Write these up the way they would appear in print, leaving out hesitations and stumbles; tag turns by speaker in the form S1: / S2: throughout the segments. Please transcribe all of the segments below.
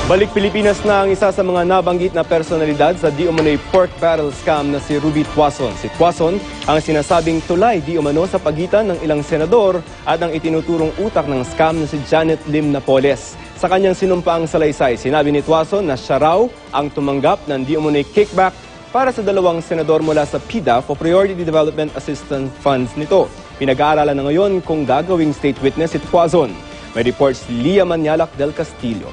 S1: Balik Pilipinas na ang isa sa mga nabanggit na personalidad sa di umano'y pork barrel scam na si Ruby Tuason. Si Tuason ang sinasabing tulay di umano sa pagitan ng ilang senador at ang itinuturong utak ng scam na si Janet Lim Napoles. Sa kanyang sinumpaang salaysay, sinabi ni Tuason na siya raw ang tumanggap ng di umano'y kickback para sa dalawang senador mula sa PDAF o Priority Development Assistance Funds nito. Pinag-aaralan na ngayon kung gagawing state witness si Tuason. May reports si Lia Manialak del Castillo.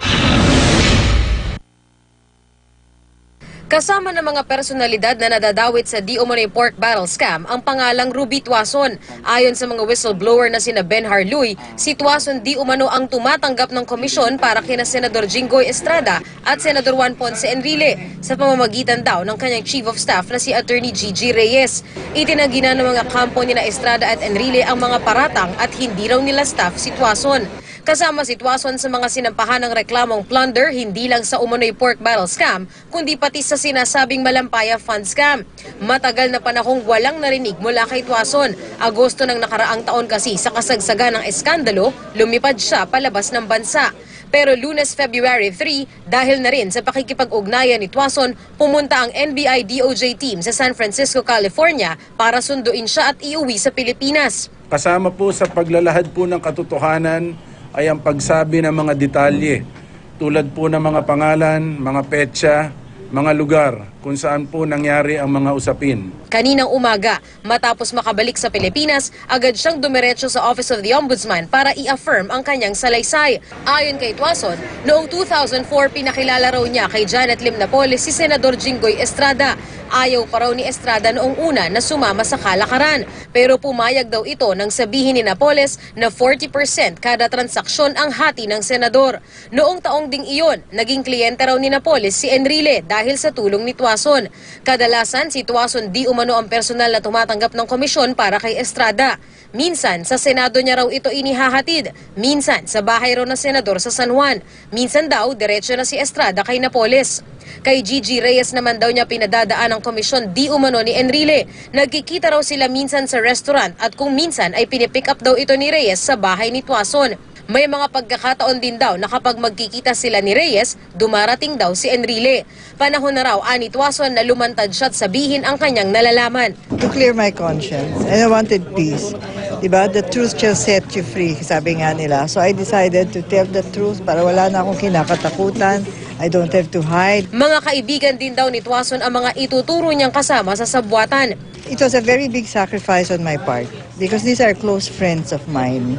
S2: Kasama ng mga personalidad na nadadawit sa di umano'y pork barrel scam ang pangalang Ruby Tuason. Ayon sa mga whistleblower na sina Ben Harluy, si Tuason di umano ang tumatanggap ng komisyon para kina Senador Jinggoy Estrada at Senador Juan Ponce Enrile sa pamamagitan daw ng kanyang Chief of Staff na si Attorney Gigi Reyes. Itinanggi na ng mga kampo ni na Estrada at Enrile ang mga paratang at hindi raw nila staff si Tuason. Kasama si Tuason sa mga sinampahan ng reklamong plunder hindi lang sa umano'y pork barrel scam, kundi pati sa sinasabing Malampaya fund scam. Matagal na panahong walang narinig mula kay Tuason. Agosto ng nakaraang taon kasi sa kasagsagan ng eskandalo, lumipad siya palabas ng bansa. Pero Lunes, February 3, dahil na rin sa pakikipag-ugnayan ni Tuason, pumunta ang NBI DOJ team sa San Francisco, California para sunduin siya at iuwi sa Pilipinas.
S3: Kasama po sa paglalahad po ng katotohanan ay ang pagsabi ng mga detalye tulad po ng mga pangalan, mga petsa, mga lugar kung saan po nangyari ang mga usapin.
S2: Kaninang umaga, matapos makabalik sa Pilipinas, agad siyang dumiretso sa Office of the Ombudsman para i-affirm ang kanyang salaysay. Ayon kay Tuason, noong 2004 pinakilala raw niya kay Janet Lim Napoles si Senador Jinggoy Estrada. Ayaw pa raw ni Estrada noong una na sumama sa kalakaran. Pero pumayag daw ito nang sabihin ni Napoles na 40% kada transaksyon ang hati ng senador. Noong taong ding iyon, naging kliyente raw ni Napoles si Enrile dahil sa tulong ni Tuason. Kadalasan si Tuason di umano ang personal na tumatanggap ng komisyon para kay Estrada. Minsan sa Senado niya raw ito inihahatid, minsan sa bahay raw ng senador sa San Juan. Minsan daw diretso na si Estrada kay Napoles. Kay Gigi Reyes naman daw niya pinadadaan ang komisyon di umano ni Enrile. Nagkikita raw sila minsan sa restaurant at kung minsan ay pinipick up daw ito ni Reyes sa bahay ni Tuason. May mga pagkakataon din daw na kapag magkikita sila ni Reyes, dumarating daw si Enrile. Panahon na raw ani Tuason na lumantad siya at sabihin ang kanyang nalalaman.
S4: To clear my conscience and I wanted peace. Diba? The truth shall set you free, sabi nga nila. So I decided to tell the truth para wala na akong kinakatakutan. I don't have to hide.
S2: Mga kaibigan din daw ni Tuason ang mga ituturo niyang kasama sa sabwatan.
S4: It was a very big sacrifice on my part because these are close friends of mine.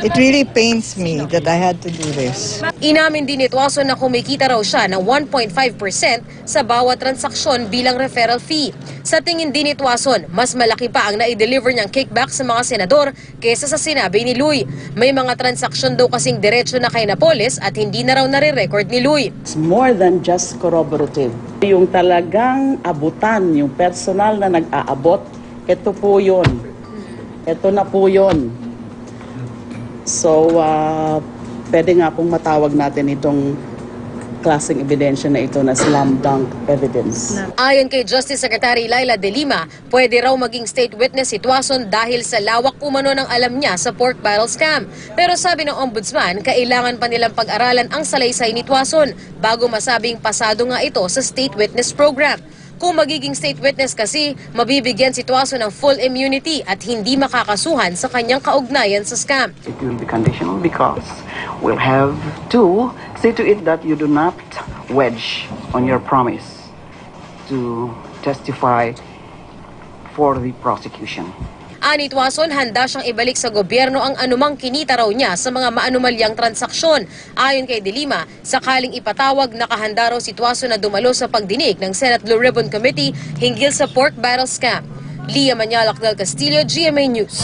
S4: It really pains me that I had to do this.
S2: Inamin din ni Tuason na kumikita raw siya ng 1.5% sa bawat transaksyon bilang referral fee. Sa tingin din ni Tuason, mas malaki pa ang na-deliver niyang kickback sa mga senador kesa sa sinabi ni Luy. May mga transaksyon daw kasing diretso na kay Napoles at hindi na raw nare-record ni Luy.
S5: It's more than just corroborative. Yung talagang abutan, yung personal na nag-aabot, ito po yun. Ito na po yun. So, pwede nga pong matawag natin itong klaseng ebidensya na ito na slam dunk evidence.
S2: Ayon kay Justice Secretary Laila De Lima, pwede raw maging state witness si Tuason dahil sa lawak umano ng alam niya sa pork barrel scam. Pero sabi ng Ombudsman, kailangan pa nilang pag-aralan ang salaysay ni Tuason bago masabing pasado nga ito sa state witness program. Kung magiging state witness kasi, mabibigyan si Tuason ng full immunity at hindi makakasuhan sa kanyang kaugnayan sa scam.
S6: It will be conditional because we'll have to see to it that you do not wedge on your promise to testify for the prosecution.
S2: Ani Tuason, handa siyang ibalik sa gobyerno ang anumang kinita raw niya sa mga maanumalyang transaksyon. Ayon kay De Lima, sakaling ipatawag, nakahanda raw si Tuason na dumalo sa pagdinig ng Senate Blue Ribbon Committee hinggil sa pork barrel scam. Lia Manialak del Castillo, GMA News.